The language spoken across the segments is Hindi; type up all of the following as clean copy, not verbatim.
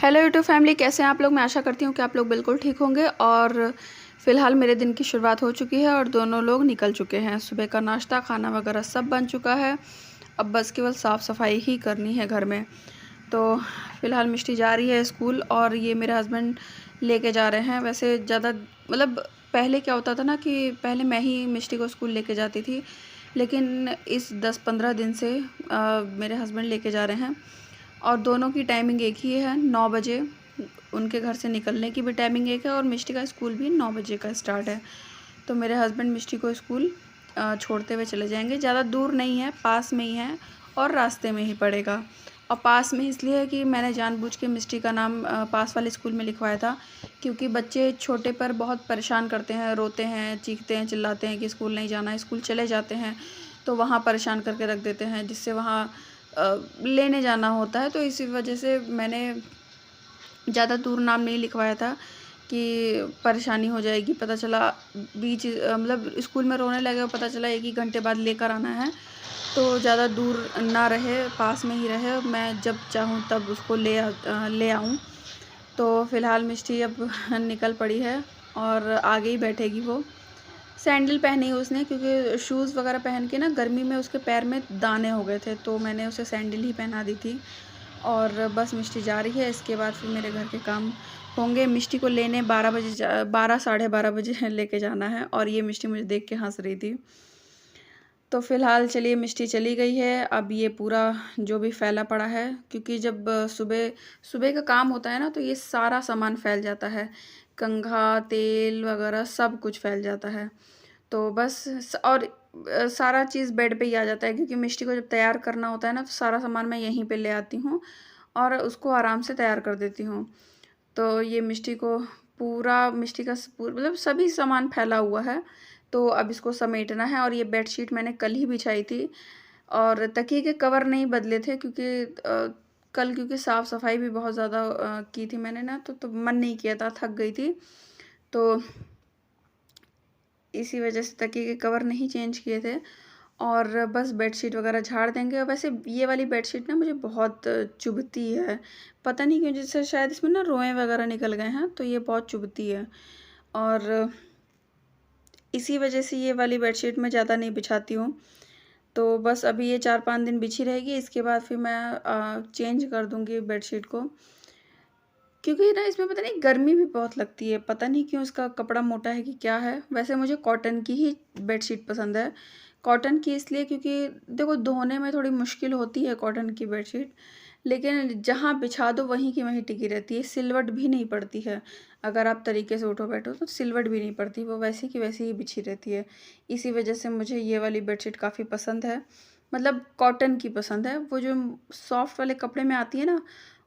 हेलो यूट्यूब फैमिली, कैसे हैं आप लोग। मैं आशा करती हूँ कि आप लोग बिल्कुल ठीक होंगे। और फ़िलहाल मेरे दिन की शुरुआत हो चुकी है और दोनों लोग निकल चुके हैं। सुबह का नाश्ता खाना वगैरह सब बन चुका है। अब बस केवल साफ़ सफाई ही करनी है घर में। तो फ़िलहाल मिष्टी जा रही है स्कूल और ये मेरे हस्बैंड लेके जा रहे हैं। वैसे ज़्यादा मतलब पहले क्या होता था ना कि पहले मैं ही मिष्टी को स्कूल लेके जाती थी, लेकिन इस 10-15 दिन से मेरे हस्बैंड लेके जा रहे हैं। और दोनों की टाइमिंग एक ही है, 9 बजे उनके घर से निकलने की भी टाइमिंग एक है और मिष्टी का स्कूल भी 9 बजे का स्टार्ट है। तो मेरे हस्बैंड मिष्टी को स्कूल छोड़ते हुए चले जाएंगे। ज़्यादा दूर नहीं है, पास में ही है और रास्ते में ही पड़ेगा। और पास में इसलिए है कि मैंने जानबूझ के मिष्टी का नाम पास वाले स्कूल में लिखवाया था, क्योंकि बच्चे छोटे पर बहुत परेशान करते हैं, रोते हैं, चीखते हैं, चिल्लाते हैं कि स्कूल नहीं जाना है। स्कूल चले जाते हैं तो वहाँ परेशान करके रख देते हैं, जिससे वहाँ लेने जाना होता है। तो इसी वजह से मैंने ज़्यादा दूर नाम नहीं लिखवाया था कि परेशानी हो जाएगी। पता चला बीच मतलब स्कूल में रोने लगे और पता चला 1 ही घंटे बाद लेकर आना है, तो ज़्यादा दूर ना रहे, पास में ही रहे, मैं जब चाहूँ तब उसको ले आऊँ। तो फ़िलहाल मिष्टी अब निकल पड़ी है और आगे ही बैठेगी वो। सैंडल पहनी है उसने, क्योंकि शूज़ वगैरह पहन के ना गर्मी में उसके पैर में दाने हो गए थे, तो मैंने उसे सैंडल ही पहना दी थी। और बस मिष्टी जा रही है, इसके बाद फिर मेरे घर के काम होंगे। मिष्टी को लेने 12 साढ़े 12 बजे लेके जाना है और ये मिष्टी मुझे देख के हंस रही थी। तो फ़िलहाल चलिए मिष्टी चली गई है। अब ये पूरा जो भी फैला पड़ा है, क्योंकि जब सुबह सुबह का काम होता है ना, तो ये सारा सामान फैल जाता है। कंघा, तेल वगैरह सब कुछ फैल जाता है। तो बस और सारा चीज़ बेड पे ही आ जाता है, क्योंकि मिष्टी को जब तैयार करना होता है ना, तो सारा सामान मैं यहीं पे ले आती हूँ और उसको आराम से तैयार कर देती हूँ। तो ये मिष्टी को पूरा मिष्टी का मतलब सभी सामान फैला हुआ है, तो अब इसको समेटना है। और ये बेडशीट मैंने कल ही बिछाई थी और तकिए के कवर नहीं बदले थे, क्योंकि कल क्योंकि साफ़ सफाई भी बहुत ज़्यादा की थी मैंने ना, तो मन नहीं किया था, थक गई थी। तो इसी वजह से तकिए के कवर नहीं चेंज किए थे और बस बेडशीट वगैरह झाड़ देंगे। और वैसे ये वाली बेडशीट ना मुझे बहुत चुभती है, पता नहीं क्यों, जैसे शायद इसमें ना रोएं वगैरह निकल गए हैं, तो ये बहुत चुभती है। और इसी वजह से ये वाली बेडशीट मैं ज़्यादा नहीं बिछाती हूँ। तो बस अभी ये 4-5 दिन बिछी रहेगी, इसके बाद फिर मैं चेंज कर दूँगी बेडशीट को। क्योंकि ना इसमें पता नहीं गर्मी भी बहुत लगती है, पता नहीं क्यों, इसका कपड़ा मोटा है कि क्या है। वैसे मुझे कॉटन की ही बेडशीट पसंद है। कॉटन की इसलिए क्योंकि देखो धोने में थोड़ी मुश्किल होती है कॉटन की बेडशीट, लेकिन जहाँ बिछा दो वहीं की वहीं टिकी रहती है, सिलवट भी नहीं पड़ती है। अगर आप तरीके से उठो बैठो तो सिलवट भी नहीं पड़ती, वो वैसी की वैसी ही बिछी रहती है। इसी वजह से मुझे ये वाली बेडशीट काफ़ी पसंद है, मतलब कॉटन की पसंद है। वो जो सॉफ्ट वाले कपड़े में आती है ना,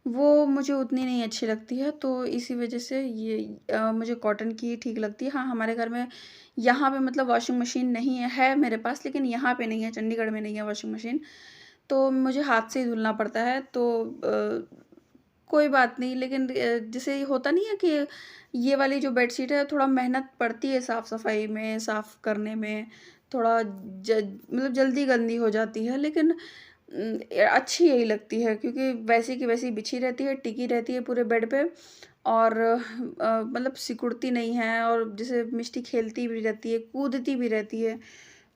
वो मुझे उतनी नहीं अच्छी लगती है। तो इसी वजह से ये मुझे कॉटन की ही ठीक लगती है। हाँ, हमारे घर में यहाँ पे मतलब वॉशिंग मशीन नहीं है मेरे पास, लेकिन यहाँ पे नहीं है, चंडीगढ़ में नहीं है वॉशिंग मशीन, तो मुझे हाथ से ही धुलना पड़ता है। तो कोई बात नहीं, लेकिन जैसे ये होता नहीं है कि ये वाली जो बेडशीट है थोड़ा मेहनत पड़ती है साफ़-सफ़ाई में, साफ़ करने में, थोड़ा मतलब जल्दी गंदी हो जाती है, लेकिन अच्छी यही लगती है, क्योंकि वैसी की वैसी बिछी रहती है, टिकी रहती है पूरे बेड पे। और मतलब सिकुड़ती नहीं है, और जैसे मिष्टी खेलती भी रहती है, कूदती भी रहती है,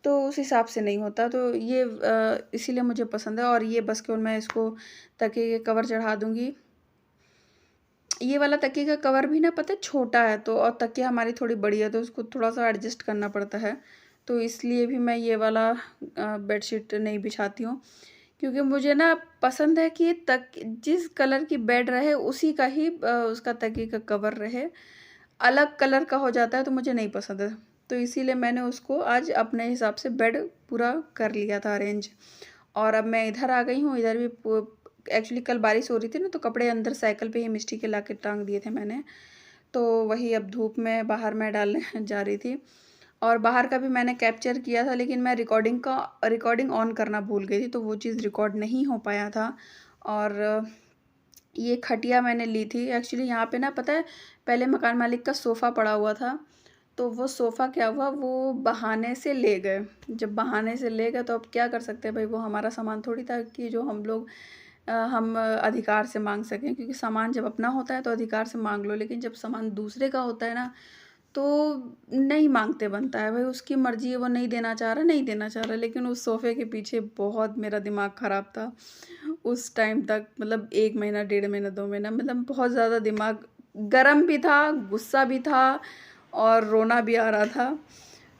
तो उस हिसाब से नहीं होता। तो ये इसीलिए मुझे पसंद है। और ये बस केवल मैं इसको तकिए के कवर चढ़ा दूँगी। ये वाला तकिए का कवर भी ना पता है छोटा है, तो और तकिया हमारी थोड़ी बड़ी है, तो उसको थोड़ा-सा एडजस्ट करना पड़ता है। तो इसलिए भी मैं ये वाला बेडशीट नहीं बिछाती हूँ, क्योंकि मुझे ना पसंद है कि तक जिस कलर की बेड रहे उसी का ही उसका तकिए का कवर रहे। अलग कलर का हो जाता है तो मुझे नहीं पसंद है। तो इसीलिए मैंने उसको आज अपने हिसाब से बेड पूरा कर लिया था अरेंज। और अब मैं इधर आ गई हूँ, इधर भी एक्चुअली कल बारिश हो रही थी ना, तो कपड़े अंदर साइकिल पे ही मिष्टी के लाके टांग दिए थे मैंने। तो वही अब धूप में बाहर मैं डालने जा रही थी। और बाहर का भी मैंने कैप्चर किया था, लेकिन मैं रिकॉर्डिंग ऑन करना भूल गई थी, तो वो चीज़ रिकॉर्ड नहीं हो पाया था। और ये खटिया मैंने ली थी एक्चुअली, यहाँ पे ना पता है पहले मकान मालिक का सोफ़ा पड़ा हुआ था, तो वो सोफ़ा क्या हुआ, वो बहाने से ले गए। जब बहाने से ले गए तो अब क्या कर सकते हैं भाई, वो हमारा सामान थोड़ी था कि जो हम लोग हम अधिकार से मांग सकें, क्योंकि सामान जब अपना होता है तो अधिकार से मांग लो, लेकिन जब सामान दूसरे का होता है ना तो नहीं मांगते बनता है। भाई उसकी मर्जी है, वो नहीं देना चाह रहा, नहीं देना चाह रहा। लेकिन उस सोफ़े के पीछे बहुत मेरा दिमाग ख़राब था उस टाइम तक, मतलब 1 महीना, 1.5 महीना, 2 महीना, मतलब बहुत ज़्यादा दिमाग गरम भी था, गुस्सा भी था और रोना भी आ रहा था।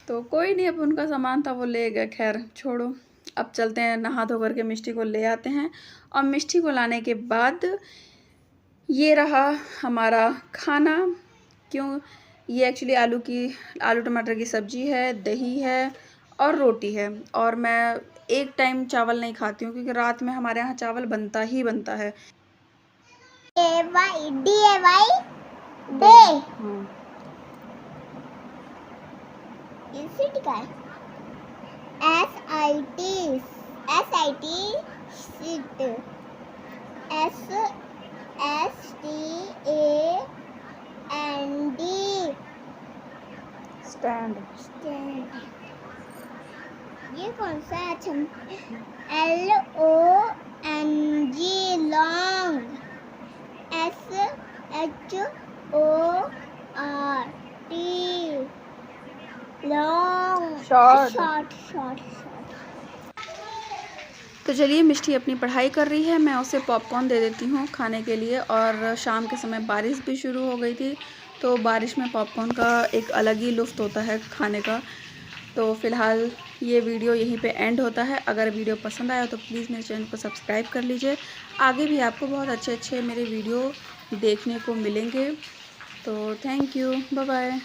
तो कोई नहीं, अब उनका सामान था वो ले गए, खैर छोड़ो। अब चलते हैं, नहा धो कर के मिष्टी को ले आते हैं। और मिष्टी को लाने के बाद ये रहा हमारा खाना। क्यों, ये एक्चुअली आलू टमाटर की सब्ज़ी है, दही है और रोटी है। और मैं एक टाइम चावल नहीं खाती हूँ, क्योंकि रात में हमारे यहाँ चावल बनता ही बनता है। स्टैंड। ये कौन सा है? LONG, long. SHORT, long. Short. तो चलिए, मिष्टी अपनी पढ़ाई कर रही है, मैं उसे पॉपकॉर्न दे देती हूँ खाने के लिए। और शाम के समय बारिश भी शुरू हो गई थी, तो बारिश में पॉपकॉर्न का एक अलग ही लुत्फ़ होता है खाने का। तो फ़िलहाल ये वीडियो यहीं पे एंड होता है। अगर वीडियो पसंद आया तो प्लीज़ मेरे चैनल को सब्सक्राइब कर लीजिए। आगे भी आपको बहुत अच्छे मेरे वीडियो देखने को मिलेंगे। तो थैंक यू, बाय बाय।